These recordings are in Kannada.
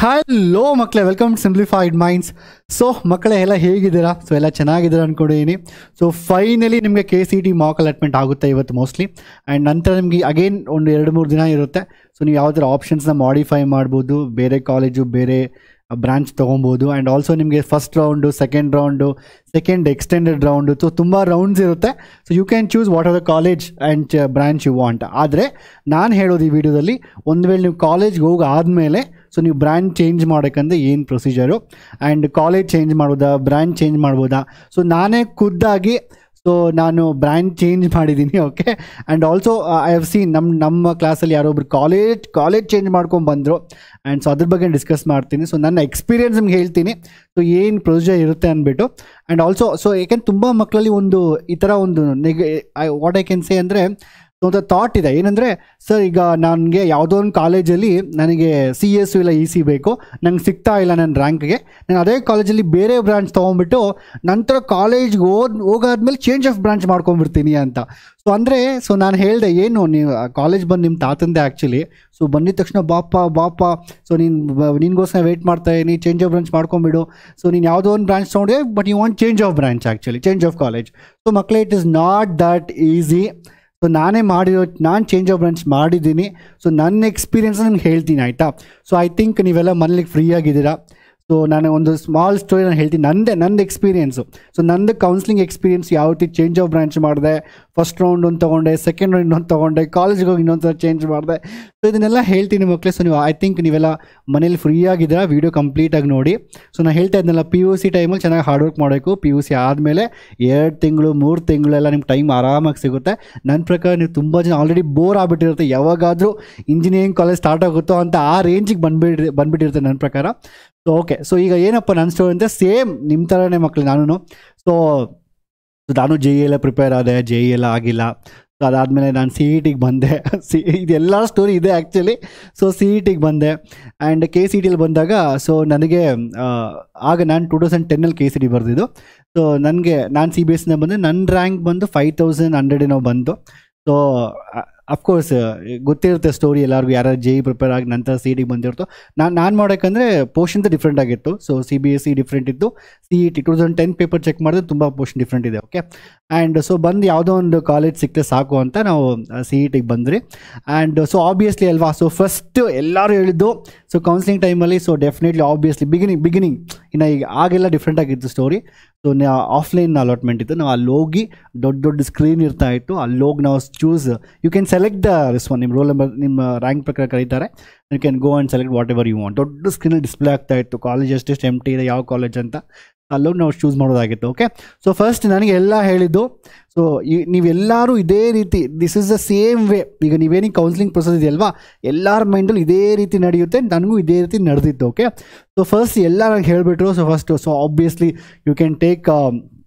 ಹಲೋ ಮಕ್ಕಳೇ, welcome to simplified minds. So ಮಕ್ಕಳೇ ಎಲ್ಲ ಹೇಗಿದ್ದೀರಾ? ಸೊ ಎಲ್ಲ ಚೆನ್ನಾಗಿದ್ದೀರಾ ಅಂದ್ಕೊಂಡಿದ್ದೀನಿ. ಸೊ ಫೈನಲಿ ನಿಮಗೆ KCET ಮಾಕ್ ಅಲಾಟ್ಮೆಂಟ್ ಆಗುತ್ತೆ ಇವತ್ತು ಮೋಸ್ಟ್ಲಿ. ಆ್ಯಂಡ್ ನಂತರ ನಿಮಗೆ ಅಗೇನ್ ಒಂದು 2-3 ದಿನ ಇರುತ್ತೆ. ಸೊ ನೀವು ಯಾವ ಥರ ಆಪ್ಷನ್ಸ್ನ ಮಾಡಿಫೈ ಮಾಡ್ಬೋದು, ಬೇರೆ ಕಾಲೇಜು ಬೇರೆ ಬ್ರಾಂಚ್ ತೊಗೊಬೋದು. ಆ್ಯಂಡ್ ಆಲ್ಸೋ ನಿಮಗೆ first round, second extended round, so ತುಂಬ ರೌಂಡ್ಸ್ ಇರುತ್ತೆ. So you can choose what are the college and branch you want. ಆದರೆ ನಾನು ಹೇಳೋದು ಈ ವಿಡಿಯೋದಲ್ಲಿ, ಒಂದು ವೇಳೆ ನೀವು ಕಾಲೇಜ್ಗೆ ಹೋಗಿ ಆದಮೇಲೆ ಸೊ ನೀವು ಬ್ರ್ಯಾಂಚ್ ಚೇಂಜ್ ಮಾಡೋಕ್ಕಂದ್ರೆ ಏನು ಪ್ರೊಸೀಜರು, ಆ್ಯಂಡ್ ಕಾಲೇಜ್ ಚೇಂಜ್ ಮಾಡ್ಬೋದಾ, ಬ್ರ್ಯಾಂಚ್ ಚೇಂಜ್ ಮಾಡ್ಬೋದಾ. ಸೊ ನಾನೇ ಖುದ್ದಾಗಿ ನಾನು ಬ್ರ್ಯಾಂಚ್ ಚೇಂಜ್ ಮಾಡಿದ್ದೀನಿ. Okay. And also I have seen ನಮ್ಮ ಕ್ಲಾಸಲ್ಲಿ ಯಾರೊಬ್ರು ಕಾಲೇಜ್ ಚೇಂಜ್ ಮಾಡ್ಕೊಂಡು ಬಂದರು. ಆ್ಯಂಡ್ ಸೊ ಅದ್ರ ಬಗ್ಗೆ ಡಿಸ್ಕಸ್ ಮಾಡ್ತೀನಿ. ಸೊ ನನ್ನ ಎಕ್ಸ್ಪೀರಿಯನ್ಸ್ ನಿಮ್ಗೆ ಹೇಳ್ತೀನಿ, ಸೊ ಏನು ಪ್ರೊಸೀಜರ್ ಇರುತ್ತೆ ಅಂದ್ಬಿಟ್ಟು. ಆ್ಯಂಡ್ ಆಲ್ಸೋ ಸೊ ಏಕೆಂದ್ರೆ ತುಂಬ ಮಕ್ಕಳಲ್ಲಿ ಒಂದು ಈ ಥರ ಒಂದು ವಾಟ್ ಐ ಕ್ಯಾನ್ ಸೇ ಅಂದರೆ ಒಂದು ಥಾಟ್ ಇದೆ. ಏನಂದರೆ, ಸರ್ ಈಗ ನನಗೆ ಯಾವುದೋ ಒಂದು ಕಾಲೇಜಲ್ಲಿ ನನಗೆ CS ಇಲ್ಲ EC ಬೇಕು, ನಂಗೆ ಸಿಗ್ತಾ ಇಲ್ಲ ನನ್ನ ರ್ಯಾಂಕ್ಗೆ, ನಾನು ಅದೇ ಕಾಲೇಜಲ್ಲಿ ಬೇರೆ ಬ್ರಾಂಚ್ ತೊಗೊಂಡ್ಬಿಟ್ಟು ನಂತರ ಕಾಲೇಜ್ಗೆ ಹೋಗಾದ್ಮೇಲೆ ಚೇಂಜ್ ಆಫ್ ಬ್ರಾಂಚ್ ಮಾಡ್ಕೊಂಡ್ಬಿಡ್ತೀನಿ ಅಂತ. ಸೊ ಅಂದರೆ ನಾನು ಹೇಳಿದೆ, ಏನು ನೀವು ಕಾಲೇಜ್ ಬಂದು ನಿಮ್ಮ ತಾತಂದೆ ಆ್ಯಕ್ಚುಲಿ. ಸೊ ಬಂದಿದ ತಕ್ಷಣ ಬಾಪ ಸೊ ನಿನ್ಗೋಸ್ಕರ ವೆಯ್ಟ್ ಮಾಡ್ತಾ ಇದೀನಿ, ಚೇಂಜ್ ಆಫ್ ಬ್ರಾಂಚ್ ಮಾಡ್ಕೊಂಬಿಡು. ಸೊ ನೀನು ಯಾವುದೋ ಒಂದು ಬ್ರಾಂಚ್ ತೊಗೊಂಡೆ, but you want change of branch actually, change of college. So ಮಕ್ಕಳೇ, it is not that easy. So ನಾನು ಚೇಂಜ್ ಆಫ್ ಬ್ರಾಂಚ್ ಮಾಡಿದ್ದೀನಿ. ಸೊ ನನ್ನ ಎಕ್ಸ್ಪೀರಿಯನ್ಸ್ ನಿಮ್ಗೆ ಹೇಳ್ತೀನಿ, ಆಯಿತಾ? ಸೊ ಐ ಥಿಂಕ್ ನೀವೆಲ್ಲ ಮನೇಲಿಗೆ ಫ್ರೀ ಆಗಿದ್ದೀರಾ. ಸೊ ನಾನು ಒಂದು ಸ್ಮಾಲ್ ಸ್ಟೋರಿ ನಾನು ಹೇಳ್ತೀನಿ, ನಂದು ಎಕ್ಸ್ಪೀರಿಯನ್ಸು. ಸೊ ನಂದು ಕೌನ್ಸ್ಲಿಂಗ್ ಎಕ್ಸ್ಪೀರಿಯನ್ಸ್ ಯಾವ ರೀತಿ ಚೇಂಜ್ ಆಫ್ ಬ್ರಾಂಚ್ ಮಾಡಿದೆ, ಫಸ್ಟ್ ರೌಂಡ್ ಒಂದು ತೊಗೊಂಡೆ, ಸೆಕೆಂಡ್ ರೌಂಡ್ ಇನ್ನೊಂದು ತೊಗೊಂಡೆ, ಕಾಲೇಜ್ಗೆ ಹೋಗಿ ಇನ್ನೊಂದು ಥರ ಚೇಂಜ್ ಮಾಡಿದೆ. ಸೊ ಇದನ್ನೆಲ್ಲ ಹೇಳ್ತೀನಿ ಮಕ್ಕಳೇ. ಸೊ ಐ ಥಿಂಕ್ ನೀವೆಲ್ಲ ಮನೇಲಿ ಫ್ರೀ ಆಗಿದ್ದೀರಾ, ವೀಡಿಯೋ ಕಂಪ್ಲೀಟಾಗಿ ನೋಡಿ. ಸೊ ನಾನು ಹೇಳ್ತಾ ಇದ್ನಲ್ಲ, PUC ಟೈಮಲ್ಲಿ ಚೆನ್ನಾಗಿ ಹಾರ್ಡ್ ವರ್ಕ್ ಮಾಡಬೇಕು. PUC ಆದಮೇಲೆ 2 ತಿಂಗಳು 3 ತಿಂಗಳೆಲ್ಲ ನಿಮ್ಗೆ ಟೈಮ್ ಆರಾಮಾಗಿ ಸಿಗುತ್ತೆ. ನನ್ನ ಪ್ರಕಾರ ನೀವು ತುಂಬ ಜನ ಆಲ್ರೆಡಿ ಬೋರ್ ಆಗಿಬಿಟ್ಟಿರುತ್ತೆ, ಯಾವಾಗಾದರೂ ಇಂಜಿನಿಯರಿಂಗ್ ಕಾಲೇಜ್ ಸ್ಟಾರ್ಟ್ ಆಗುತ್ತೋ ಅಂತ ಆ ರೇಂಜಿಗೆ ಬಂದುಬಿಟ್ಟಿರುತ್ತೆ ನನ್ನ ಪ್ರಕಾರ. So okay. ಸೊ ಈಗ ಏನಪ್ಪ ನನ್ನ ಸ್ಟೋರಿ ಅಂದರೆ, ಸೇಮ್ ನಿಮ್ಮ ಥರನೇ ಮಕ್ಕಳು ನಾನು JEE ಪ್ರಿಪೇರ್ ಆದೆ, JEE ಆಗಿಲ್ಲ. ಸೊ ಅದಾದಮೇಲೆ ನಾನು CETಗೆ ಬಂದೆ. ಇದೆಲ್ಲ ಸ್ಟೋರಿ ಇದೆ ಆ್ಯಕ್ಚುಲಿ. ಸೊ CETಗೆ ಬಂದೆ. ಆ್ಯಂಡ್ KCETಲಿ ಬಂದಾಗ ಸೊ ನನಗೆ ಆಗ ನಾನು 2010 KCET ಬರೆದಿದ್ದು. ಸೊ ನಾನು CBSE ಬಂದೆ. ನನ್ನ ರ್ಯಾಂಕ್ ಬಂದು 5100 ಏನೋ ಬಂತು. ಸೊ ಅಫ್ಕೋರ್ಸ್ ಗೊತ್ತಿರುತ್ತೆ ಸ್ಟೋರಿ ಎಲ್ಲರಿಗೂ, ಯಾರು JEE ಪ್ರಿಪೇರ್ ಆಗಿ ನಂತರ CETಗೆ ಬಂದಿರ್ತು. ನಾನು ಮಾಡೋಕ್ಕಂದರೆ ಪೋರ್ಷನ್ದು ಡಿಫ್ರೆಂಟ್ ಆಗಿತ್ತು. ಸೊ CBSE ಡಿಫ್ರೆಂಟ್ ಇತ್ತು, CET 2010 ಪೇಪರ್ ಚೆಕ್ ಮಾಡಿದ್ರೆ ತುಂಬ ಪೋರ್ಷನ್ ಡಿಫ್ರೆಂಟ್ ಇದೆ. ಓಕೆ. ಆ್ಯಂಡ್ ಸೊ ಬಂದು ಯಾವುದೋ ಒಂದು ಕಾಲೇಜ್ ಸಿಕ್ಕರೆ ಸಾಕು ಅಂತ ನಾವು CETಗೆ ಬಂದ್ರಿ. ಆ್ಯಂಡ್ ಸೊ ಆಬ್ವಿಯಸ್ಲಿ ಅಲ್ವಾ, ಸೊ ಫಸ್ಟ್ ಎಲ್ಲರೂ ಹೇಳಿದ್ದು ಸೊ ಕೌನ್ಸಿಲಿಂಗ್ ಟೈಮಲ್ಲಿ, ಸೊ ಡೆಫಿನೆಟ್ಲಿ ಆಬ್ವಿಯಸ್ಲಿ ಬಿಗಿನಿಂಗ್ ಇನ್ನು ಈಗ ಆಗೆಲ್ಲ ಡಿಫ್ರೆಂಟ್ ಆಗಿತ್ತು ಸ್ಟೋರಿ. ಸೊ ಆಫ್ಲೈನ್ ಅಲಾಟ್ಮೆಂಟ್ ಇತ್ತು, ನಾವು ಅಲ್ಲಿ ಹೋಗಿ ದೊಡ್ಡ ಸ್ಕ್ರೀನ್ ಇರ್ತಾ ಇತ್ತು, ಅಲ್ಲಿ ಹೋಗಿ ನಾವು choose, you can select the response, ನಿಮ್ಮ ರೋಲ್ ನಂಬರ್ ನಿಮ್ಮ ರ್ಯಾಂಕ್ ಪ್ರಕಾರ ಕರೀತಾರೆ, you can go and select whatever you want. ದೊಡ್ಡ ಸ್ಕ್ರೀನಲ್ಲಿ ಡಿಸ್ಪ್ಲೇ ಆಗ್ತಾ ಇತ್ತು ಕಾಲೇಜ್ ಎಷ್ಟೆಷ್ಟು ಎಂಟಿ ಇದೆ, ಯಾವ ಕಾಲೇಜ್ ಅಂತ ಅಲ್ಲೋಗಿ ನಾವು ಚೂಸ್ ಮಾಡೋದಾಗಿತ್ತು. ಓಕೆ. ಸೊ ಫಸ್ಟ್ ನನಗೆ ಎಲ್ಲ ಹೇಳಿದ್ದು, ಸೊ ನೀವೆಲ್ಲರೂ ಇದೇ ರೀತಿ, this is the same way. ಈಗ ನೀವೇನಿಗೆ ಕೌನ್ಸಿಲಿಂಗ್ ಪ್ರೊಸೆಸ್ ಇದೆಯಲ್ವಾ, ಎಲ್ಲರ ಮೈಂಡಲ್ಲಿ ಇದೇ ರೀತಿ ನಡೆಯುತ್ತೆ, ನನಗೂ ಇದೇ ರೀತಿ ನಡೆದಿತ್ತು. ಓಕೆ. ಸೊ ಫಸ್ಟ್ ಎಲ್ಲ ನಂಗೆ ಹೇಳಿಬಿಟ್ರು. So obviously you can take,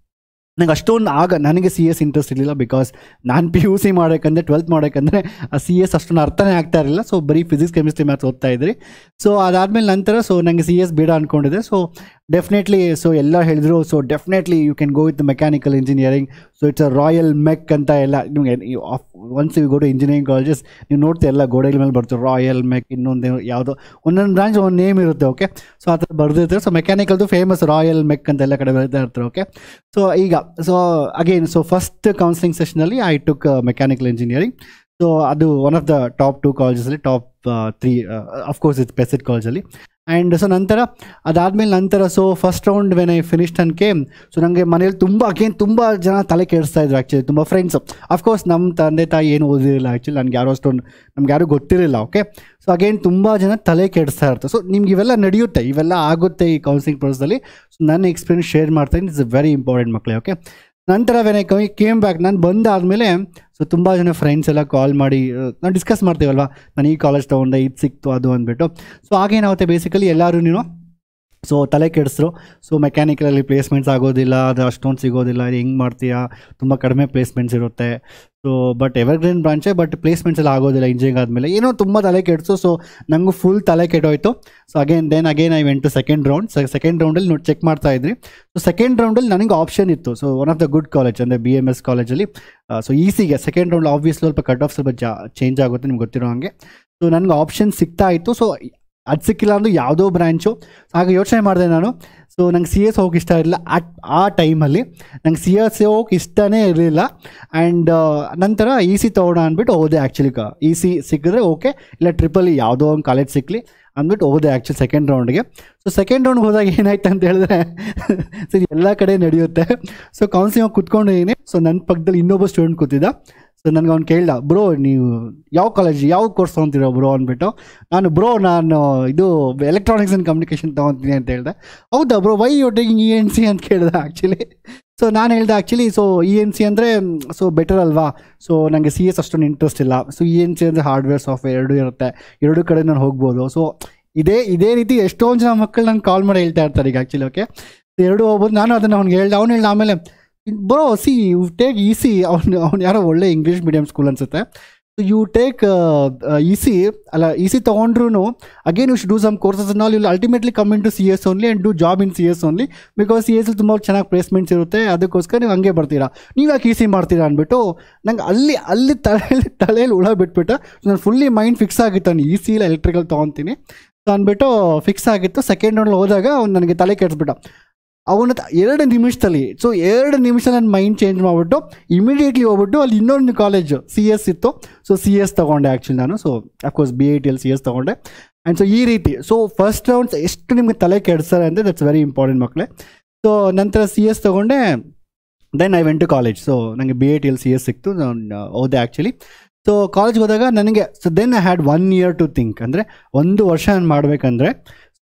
ನಂಗೆ ಅಷ್ಟೊಂದು ನನಗೆ CS ಇಂಟ್ರೆಸ್ಟ್ ಇರಲಿಲ್ಲ, ಬಿಕಾಸ್ ನಾನು PUC ಮಾಡೋಕ್ಕಂದ್ರೆ 12th ಮಾಡೋಕ್ಕಂದರೆ ಆ CS ಅಷ್ಟೊಂದು ಅರ್ಥನೇ ಆಗ್ತಾ ಇರಲಿಲ್ಲ. ಸೊ ಬರೀ ಫಿಸಿಕ್ಸ್ ಕೆಮಿಸ್ಟ್ರಿ ಮ್ಯಾಥ್ಸ್ ಓದ್ತಾ ಇದ್ರಿ. ಸೊ ಅದಾದಮೇಲೆ ನಂತರ ಸೊ ನನಗೆ CS ಬೇಡ ಅಂದ್ಕೊಂಡಿದ್ದೆ. ಸೊ ಡೆಫಿನೆಟ್ಲಿ ಸೊ ಎಲ್ಲ ಹೇಳಿದ್ರು, so definitely you can go with mechanical engineering. So it's a royal mech ಅಂತ ಎಲ್ಲ ನಿಮಗೆ once you go to engineering colleges ನೀವು ನೋಡ್ತೀವಿ, ಎಲ್ಲ ಗೋಡೆಗಳ ಮೇಲೆ ಬರ್ತಾರೆ ರಾಯಲ್ ಮೆಕ್, ಇನ್ನೊಂದು ಯಾವುದೋ ಒಂದೊಂದು ಬ್ರಾಂಚ್ ಒಂದು ನೇಮ್ ಇರುತ್ತೆ. ಓಕೆ. ಸೊ ಆ ಥರ ಬರ್ದಿರ್ತಾರೆ. ಸೊ ಮೆಕ್ಯಾನಿಕಲ್ದು ಫೇಮಸ್ ರಾಯಲ್ ಮೆಕ್ ಅಂತ ಎಲ್ಲ ಕಡೆ ಬರ್ತಾ ಇರ್ತಾರೆ. ಓಕೆ. ಸೊ ಈಗ so again so first counselling ಸೆಷನಲ್ಲಿ I took mechanical engineering. So ಅದು ಒನ್ ಆಫ್ ದ ಟಾಪ್ 2 ಕಾಲೇಜಸಲ್ಲಿ, ಟಾಪ್ 3 ಅಫ್ಕೋರ್ಸ್ ಇಟ್ಸ್ PECET ಕಾಲೇಜಲ್ಲಿ. ಆ್ಯಂಡ್ ಸೊ ನಂತರ so first round when I finished ಅನ್ಕೆ, ಸೊ ನನಗೆ ಮನೇಲಿ ತುಂಬ ಜನ ತಲೆ ಕೆಡಿಸ್ತಾ ಇದ್ರು ಆ್ಯಕ್ಚುಲಿ, ತುಂಬ ಫ್ರೆಂಡ್ಸು. ಅಫ್ಕೋರ್ಸ್ ನಮ್ಮ ತಂದೆ ತಾಯಿ ಏನು ಓದಿರಲಿಲ್ಲ ಆ್ಯಕ್ಚುಲಿ, ನಮ್ಗೆ ಯಾರೂ ಗೊತ್ತಿರಲಿಲ್ಲ. ಓಕೆ. ಸೊ ಅಗೇನ್ ತುಂಬ ಜನ ತಲೆ ಕೆಡಿಸ್ತಾ ಇರ್ತಾರೆ. ಸೊ ನಿಮ್ಗೆ ಇವೆಲ್ಲ ನಡೆಯುತ್ತೆ, ಇವೆಲ್ಲ ಆಗುತ್ತೆ ಈ ಕೌನ್ಸಿಲಿಂಗ್ ಪ್ರೊಸೆಸಲ್ಲಿ. ಸೊ ನನ್ನ ಎಕ್ಸ್ಪೀರಿಯನ್ಸ್ ಶೇರ್ ಮಾಡ್ತೀನಿ, ಇಟ್ಸ್ ವೆರಿ ಇಂಪಾರ್ಟೆಂಟ್ ಮಕ್ಕಳೇ. ಓಕೆ. ನಂತರ ವೆನ್ ಐ ಕೇಮ್ ಬ್ಯಾಕ್, ನಾನು ಬಂದಾದಮೇಲೆ ಸೊ ತುಂಬ ಜನ ಫ್ರೆಂಡ್ಸ್ ಎಲ್ಲ ಕಾಲ್ ಮಾಡಿ ನಾವು ಡಿಸ್ಕಸ್ ಮಾಡ್ತೀವಲ್ವ, ನಾನು ಈ ಕಾಲೇಜ್ ತೊಗೊಂಡೆ, ಇದು ಸಿಕ್ತು ಅದು ಅಂದ್ಬಿಟ್ಟು. ಸೊ ಆಗೇನಾಗುತ್ತೆ, ಬೇಸಿಕಲಿ ಎಲ್ಲರೂ ಸೊ ತಲೆ ಕೆಡಿಸ್ರು. ಸೊ ಮೆಕ್ಯಾನಿಕಲಲ್ಲಿ ಪ್ಲೇಸ್ಮೆಂಟ್ಸ್ ಆಗೋದಿಲ್ಲ, ಅದು ಅಷ್ಟೊಂದು ಸಿಗೋದಿಲ್ಲ, ಹೆಂಗೆ ಮಾಡ್ತೀಯಾ, ತುಂಬ ಕಡಿಮೆ ಪ್ಲೇಸ್ಮೆಂಟ್ಸ್ ಇರುತ್ತೆ. ಸೊ ಬಟ್ ಎವರ್ಗ್ರೀನ್ ಬ್ರಾಂಚೆ, ಬಟ್ ಪ್ಲೇಸ್ಮೆಂಟ್ಸ್ ಎಲ್ಲ ಆಗೋದಿಲ್ಲ ಇಂಜಿನಿಯರಿಂಗ್ ಆದಮೇಲೆ, ಏನೋ ತುಂಬ ತಲೆ ಕೆಡಿಸು. ಸೊ ನನಗೂ ಫುಲ್ ತಲೆ ಕೆಟ್ಟೋಯ್ತು. So again I went to second ರೌಂಡಲ್ಲಿ ನೋಡಿ ಚೆಕ್ ಮಾಡ್ತಾ ಇದ್ರಿ. ಸೊ ಸೆಕೆಂಡ್ ರೌಂಡಲ್ಲಿ ನನಗೆ ಆಪ್ಷನ್ ಇತ್ತು. So one of the good college ಅಂದರೆ BMS ಕಾಲೇಜಲ್ಲಿ. ಸೊ ECಗೆ ಸೆಕೆಂಡ್ ರೌಂಡ್ ಆಬ್ವಿಯಸ್ ಸ್ವಲ್ಪ ಕಟ್ ಆಫ್ ಸ್ವಲ್ಪ ಚೇಂಜ್ ಆಗುತ್ತೆ, ನಿಮ್ಗೆ ಗೊತ್ತಿರೋ ಹಾಗೆ. ಸೊ ನನಗೆ ಆಪ್ಷನ್ ಸಿಗ್ತಾ ಇತ್ತು. ಸೊ ಅದು ಸಿಕ್ಕಿಲ್ಲ ಅಂದರೂ ಯಾವುದೋ ಬ್ರ್ಯಾಂಚು. ಆಗ ಯೋಚನೆ ಮಾಡಿದೆ ನಾನು. ಸೊ ನಂಗೆ ಸಿ ಎಸ್ ಹೋಗಕ್ಕೆ ಇಷ್ಟ ಇರಲಿಲ್ಲ ಆ ಟೈಮಲ್ಲಿ. ನಂಗೆ ಸಿ ಎಸ್ ಹೋಗಕ್ಕೆ ಇಷ್ಟನೇ ಇರಲಿಲ್ಲ. ಆ್ಯಂಡ್ ನಂತರ ಇ ಸಿ ತೊಗೊಳ ಅಂದ್ಬಿಟ್ಟು ಹೋದೆ ಆ್ಯಕ್ಚುಲಿ. ಇ ಸಿ ಸಿಕ್ಕಿದ್ರೆ ಓಕೆ, ಇಲ್ಲ ಟ್ರಿಪಲ್ಲಿ ಯಾವುದೋ ಒಂದು ಕಾಲೇಜ್ ಸಿಕ್ಕಲಿ ಅಂದ್ಬಿಟ್ಟು ಹೋದೆ ಆ್ಯಕ್ಚುಲಿ ಸೆಕೆಂಡ್ ರೌಂಡ್ಗೆ. ಸೊ ಸೆಕೆಂಡ್ ರೌಂಡ್ಗೆ ಹೋದಾಗ ಏನಾಯ್ತು ಅಂತ ಹೇಳಿದ್ರೆ ಸರಿ ಎಲ್ಲ ಕಡೆ ನಡೆಯುತ್ತೆ. So counselling ಕೂತ್ಕೊಂಡಿದ್ದೀನಿ. ಸೊ ನನ್ನ ಪಕ್ಕದಲ್ಲಿ ಇನ್ನೊಬ್ಬ ಸ್ಟೂಡೆಂಟ್ ಕೂತಿದ್ದ. ಸೊ ನನಗೆ ಅವ್ನು ಕೇಳ್ದ, ಬ್ರೋ ನೀವು ಯಾವ ಕಾಲೇಜ್ ಯಾವ ಕೋರ್ಸ್ ತೊಗೊತೀರೋ ಬ್ರೋ ಅಂದ್ಬಿಟ್ಟು. ನಾನು ಇದು ಎಲೆಕ್ಟ್ರಾನಿಕ್ಸ್ ಆ್ಯಂಡ್ ಕಮ್ಯುನಿಕೇಷನ್ ತೊಗೊತೀನಿ ಅಂತ ಹೇಳಿದೆ. ಹೌದಾ bro, why you taking ENC ಅಂತ ಕೇಳಿದೆ ಆ್ಯಕ್ಚುಲಿ. ಸೊ ನಾನು ಹೇಳ್ದೆ ಆ್ಯಕ್ಚುಲಿ, ಸೊ ENC ಅಂದರೆ ಸೊ ಬೆಟರ್ ಅಲ್ವಾ. ಸೊ ನನಗೆ ಸಿ ಎಸ್ ಅಷ್ಟೊಂದು ಇಂಟ್ರೆಸ್ಟ್ ಇಲ್ಲ. ಸೊ ENC ಅಂದರೆ ಹಾರ್ಡ್ವೇರ್ ಸಾಫ್ಟ್ವೇರ್ ಎರಡೂ ಇರುತ್ತೆ, ಎರಡೂ ಕಡೆ ನಾನು ಹೋಗ್ಬೋದು. ಸೊ ಇದೇ ರೀತಿ ಎಷ್ಟೊಂದು ಜನ ಮಕ್ಕಳು ನಾನು ಕಾಲ್ ಮಾಡಿ ಹೇಳ್ತಾ ಇರ್ತಾರೆ ಈಗ ಆ್ಯಕ್ಚುಲಿ. ಓಕೆ, ಎರಡೂ ಹೋಗ್ಬೋದು. ನಾನು ಅದನ್ನು ಅವ್ನಿಗೆ ಹೇಳ್ದೆ. ಹೇಳ್ದ ಆಮೇಲೆ, bro see you take E C. ಅವ್ನು ಯಾರೋ ಒಳ್ಳೆ ಇಂಗ್ಲೀಷ್ ಮೀಡಿಯಮ್ ಸ್ಕೂಲ್ ಅನ್ಸುತ್ತೆ. So you take E C ತೊಗೊಂಡ್ರು again you should do some courses all. You will ultimately come in to C S only and do job in C S only, because C S ತುಂಬ ಚೆನ್ನಾಗಿ ಪ್ಲೇಸ್ಮೆಂಟ್ಸ್ ಇರುತ್ತೆ. ಅದಕ್ಕೋಸ್ಕರ ನೀವು ಹಂಗೆ ಬರ್ತೀರಾ, ನೀವು ಯಾಕೆ ಇ ಸಿ ಮಾಡ್ತೀರಾ ಅಂದ್ಬಿಟ್ಟು ನಂಗೆ ಅಲ್ಲಿ ತಲೆಯಲ್ಲಿ ಹುಳ ಬಿಟ್ಬಿಟ್ಟು ನಾನು ಫುಲ್ಲಿ ಮೈಂಡ್ ಫಿಕ್ಸ್ ಆಗಿತ್ತು. ನಾನು ಇ ಸಿ ಇಲ್ಲ ಎಲೆಕ್ಟ್ರಿಕಲ್ ತೊಗೊತೀನಿ ಅಂದ್ಬಿಟ್ಟು ಫಿಕ್ಸ್ ಆಗಿತ್ತು. ಸೆಕೆಂಡ್ ರೌಂಡ್ ಹೋದಾಗ ಅವ್ನು ನನಗೆ ತಲೆ ಕೆಡಿಸ್ಬಿಟ್ಟ. ಅವನ 2 ನಿಮಿಷದಲ್ಲಿ. ಸೊ 2 ನಿಮಿಷ ನನ್ನ ಮೈಂಡ್ ಚೇಂಜ್ ಮಾಡಿಬಿಟ್ಟು ಇಮಿಡಿಯೇಟ್ಲಿ ಹೋಗ್ಬಿಟ್ಟು ಅಲ್ಲಿ ಇನ್ನೊಂದು ಕಾಲೇಜು ಸಿ ಎಸ್ ಇತ್ತು. ಸೊ ಸಿ ಎಸ್ ತೊಗೊಂಡೆ ಆ್ಯಕ್ಚುಲಿ ನಾನು. ಸೊ ಅಫ್ಕೋರ್ಸ್ BITL ಸಿ ಎಸ್ ತೊಗೊಂಡೆ. ಆ್ಯಂಡ್ ಸೊ ಈ ರೀತಿ ಸೊ ಫಸ್ಟ್ ರೌಂಡ್ಸ್ ಎಷ್ಟು ನಿಮಗೆ ತಲೆ ಕೆಡಿಸ್ತಾರೆ ಅಂದರೆ ದಟ್ಸ್ ವೆರಿ ಇಂಪಾರ್ಟೆಂಟ್ ಮಕ್ಕಳೇ. ಸೊ ನಂತರ ಸಿ ಎಸ್ ತೊಗೊಂಡೆ. Then I went to college. So ನನಗೆ BITL ಸಿ ಎಸ್ ಸಿಕ್ತು, ನಾನು ಹೋದೆ ಆ್ಯಕ್ಚುಲಿ. ಸೊ ಕಾಲೇಜ್ಗೆ ಹೋದಾಗ ನನಗೆ then I had 1 year to think. ಅಂದರೆ 1 ವರ್ಷ ನಾನು ಮಾಡಬೇಕಂದ್ರೆ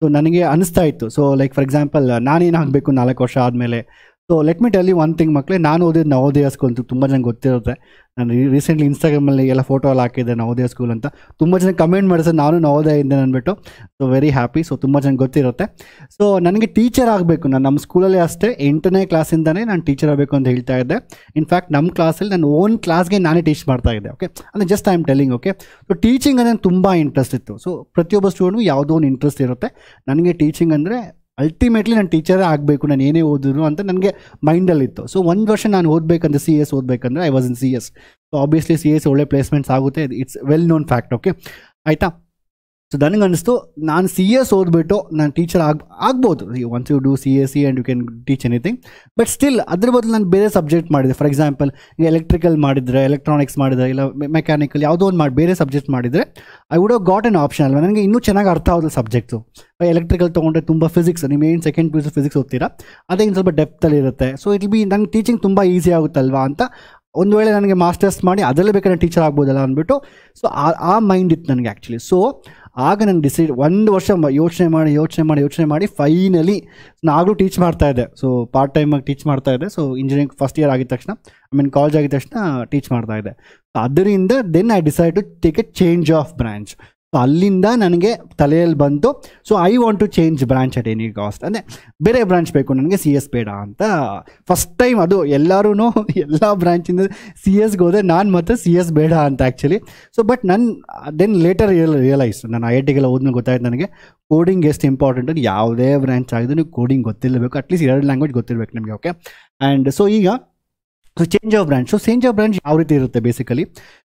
ಸೊ ನನಗೆ ಅನಿಸ್ತಾ ಇತ್ತು. ಸೊ ಲೈಕ್ ಫಾರ್ ಎಕ್ಸಾಂಪಲ್ ನಾನೇನಾಗಬೇಕು 4 ವರ್ಷ ಆದಮೇಲೆ. So let me tell you one thing ಮಕ್ಕಳೇ, ನಾನು ಓದಿದ್ದು ನವೋದಯ ಸ್ಕೂಲ್ ಅಂತ ತುಂಬ ಜನ ಗೊತ್ತಿರುತ್ತೆ. ನಾನು ರೀಸೆಂಟ್ಲಿ ಇನ್ಸ್ಟಾಗ್ರಾಮಲ್ಲಿ ಎಲ್ಲ ಫೋಟೋ ಎಲ್ಲ ಹಾಕಿದ್ದೆ ನವೋದಯ ಸ್ಕೂಲ್ ಅಂತ. ತುಂಬ ಜನ ಕಮೆಂಟ್ ಮಾಡಿದ್ರೆ ನಾನು ನವೋದಯ ಇದ್ದೆ ಅಂದ್ಬಿಟ್ಟು. So very happy. ಸೊ ತುಂಬ ಜನ ಗೊತ್ತಿರುತ್ತೆ. ಸೊ ನನಗೆ ಟೀಚರ್ ಆಗಬೇಕು. ನಾನು ನಮ್ಮ ಸ್ಕೂಲಲ್ಲಿ ಅಷ್ಟೇ 8ನೇ ಕ್ಲಾಸಿಂದನೇ ನಾನು ಟೀಚರ್ ಆಗಬೇಕು ಅಂತ ಹೇಳ್ತಾ ಇದ್ದೆ. ಇನ್ಫ್ಯಾಕ್ಟ್ ನಮ್ಮ ಕ್ಲಾಸಲ್ಲಿ ನಾನು ಓನ್ ಕ್ಲಾಸ್ಗೆ ನಾನೇ ಟೀಚ್ ಮಾಡ್ತಾ ಇದ್ದೆ. ಓಕೆ, ಅಂದರೆ just I am telling. Okay, so teaching ಅಂದರೆ ತುಂಬ ಇಂಟ್ರೆಸ್ಟ್ ಇತ್ತು. ಸೊ ಪ್ರತಿಯೊಬ್ಬ ಸ್ಟೂಡೆಂಟ್ಗೂ ಯಾವುದೋ ಒಂದು ಇಂಟ್ರೆಸ್ಟ್ ಇರುತ್ತೆ. ನನಗೆ ಟೀಚಿಂಗ್ ಅಂದರೆ ಅಲ್ಟಿಮೇಟ್ಲಿ ನಾನು ಟೀಚರೇ ಆಗಬೇಕು, ನಾನು ಏನೇ ಓದಿದ್ರು ಅಂತ ನನಗೆ ಮೈಂಡಲ್ಲಿತ್ತು. ಸೊ 1 ವರ್ಷ ನಾನು ಓದಬೇಕಂದ್ರೆ ಸಿ ಎಸ್ ಓದಬೇಕಂದ್ರೆ I was in C S. So obviously C S ಒಳ್ಳೆ ಪ್ಲೇಸ್ಮೆಂಟ್ಸ್ ಆಗುತ್ತೆ, it's well known fact. Okay ಆಯಿತಾ. ಸೊ ನನಗೆ ಅನ್ನಿಸ್ತು ನಾನು ಸಿ ಎಸ್ ಓದ್ಬಿಟ್ಟು ನಾನು ಟೀಚರ್ ಆಗ್ಬೋದು. Once you do CSE and you can teach anything. But still ಅದ್ರ ಬದಲು ನಾನು ಬೇರೆ ಸಬ್ಜೆಕ್ಟ್ ಮಾಡಿದೆ. ಫಾರ್ ಎಕ್ಸಾಂಪಲ್ ಎಲೆಕ್ಟ್ರಿಕಲ್ ಮಾಡಿದರೆ, ಎಲೆಕ್ಟ್ರಾನಿಕ್ಸ್ ಮಾಡಿದರೆ, ಇಲ್ಲ ಮೆಕ್ಯಾನಿಕಲ್ ಯಾವುದೋ ಒಂದು ಬೇರೆ ಸಬ್ಜೆಕ್ಟ್ ಮಾಡಿದರೆ I would have got an option ಅಲ್ವಾ. ನನಗೆ ಇನ್ನೂ ಚೆನ್ನಾಗಿ ಅರ್ಥ ಆಗೋದು ಸಬ್ಜೆಕ್ಟು. ಎಲೆಕ್ಟ್ರಿಕಲ್ ತೊಗೊಂಡ್ರೆ ತುಂಬ ಫಿಸಿಕ್ಸ್, ನೀವು ಏನು ಸೆಕೆಂಡ್ PUC ಫಿಸಿಕ್ಸ್ ಓದ್ತೀರಾ ಅದೇ ಇನ್ನು ಸ್ವಲ್ಪ ಡೆಪ್ತಲ್ಲಿ ಇರುತ್ತೆ. ಸೊ ಇಟ್ ಬಿ ನನಗೆ ಟೀಚಿಂಗ್ ತುಂಬ ಈಸಿ ಆಗುತ್ತಲ್ವಾ ಅಂತ ಒಂದು ವೇಳೆ ನನಗೆ ಮಾಸ್ಟರ್ಸ್ ಮಾಡಿ ಅದರಲ್ಲೇ ಬೇಕಾದ್ರೆ ಟೀಚರ್ ಆಗ್ಬೋದಲ್ಲ ಅಂದ್ಬಿಟ್ಟು. ಸೊ ಆ ಮೈಂಡ್ ಇತ್ತು ನನಗೆ ಆ್ಯಕ್ಚುಲಿ. ಸೊ ಆಗ ನಾನು ಡಿಸೈಡ್ 1 ವರ್ಷ ಯೋಚನೆ ಮಾಡಿ ಫೈನಲಿ ನಾನು ಟೀಚ್ ಮಾಡ್ತಾಯಿದ್ದೆ. ಸೊ ಪಾರ್ಟ್ ಟೈಮಾಗಿ ಟೀಚ್ ಮಾಡ್ತಾಯಿದ್ದೆ. ಸೊ ಇಂಜಿನಿಯರಿಂಗ್ ಫಸ್ಟ್ ಇಯರ್ ಆಗಿದ ತಕ್ಷಣ ಕಾಲೇಜ್ ಆಗಿದ ತಕ್ಷಣ ಟೀಚ್ ಮಾಡ್ತಾಯಿದ್ದೆ. ಅದರಿಂದ then I decide to take a change of branch. So ಅಲ್ಲಿಂದ ನನಗೆ ತಲೆಯಲ್ಲಿ ಬಂತು, so I want to change branch at any cost. ಅಂದರೆ ಬೇರೆ ಬ್ರಾಂಚ್ ಬೇಕು ನನಗೆ, ಸಿ ಎಸ್ ಬೇಡ ಅಂತ ಫಸ್ಟ್ ಟೈಮ್. ಅದು ಎಲ್ಲರೂ ಎಲ್ಲ ಬ್ರಾಂಚಿಂದ ಸಿ ಎಸ್ಗೆ ಹೋದೆ, ನಾನು ಮತ್ತು ಸಿ ಎಸ್ ಬೇಡ ಅಂತ actually. So but then later realise, ನಾನು IIT ಹೋದ್ಮೇಲೆ ಗೊತ್ತಾಯ್ತು ನನಗೆ ಕೋಡಿಂಗ್ ಎಷ್ಟು ಇಂಪಾರ್ಟೆಂಟ್ ಅಂತ. ಯಾವುದೇ ಬ್ರಾಂಚ್ ಆಗಿದ್ದು ನೀವು ಕೋಡಿಂಗ್ ಗೊತ್ತಿರಬೇಕು, ಅಟ್ಲೀಸ್ಟ್ 2 ಲ್ಯಾಂಗ್ವೇಜ್ ಗೊತ್ತಿರಬೇಕು ನಿಮಗೆ. ಓಕೆ, ಆ್ಯಂಡ್ ಸೊ ಈಗ change of branch. So change of branch ಯಾವ ರೀತಿ ಇರುತ್ತೆ basically.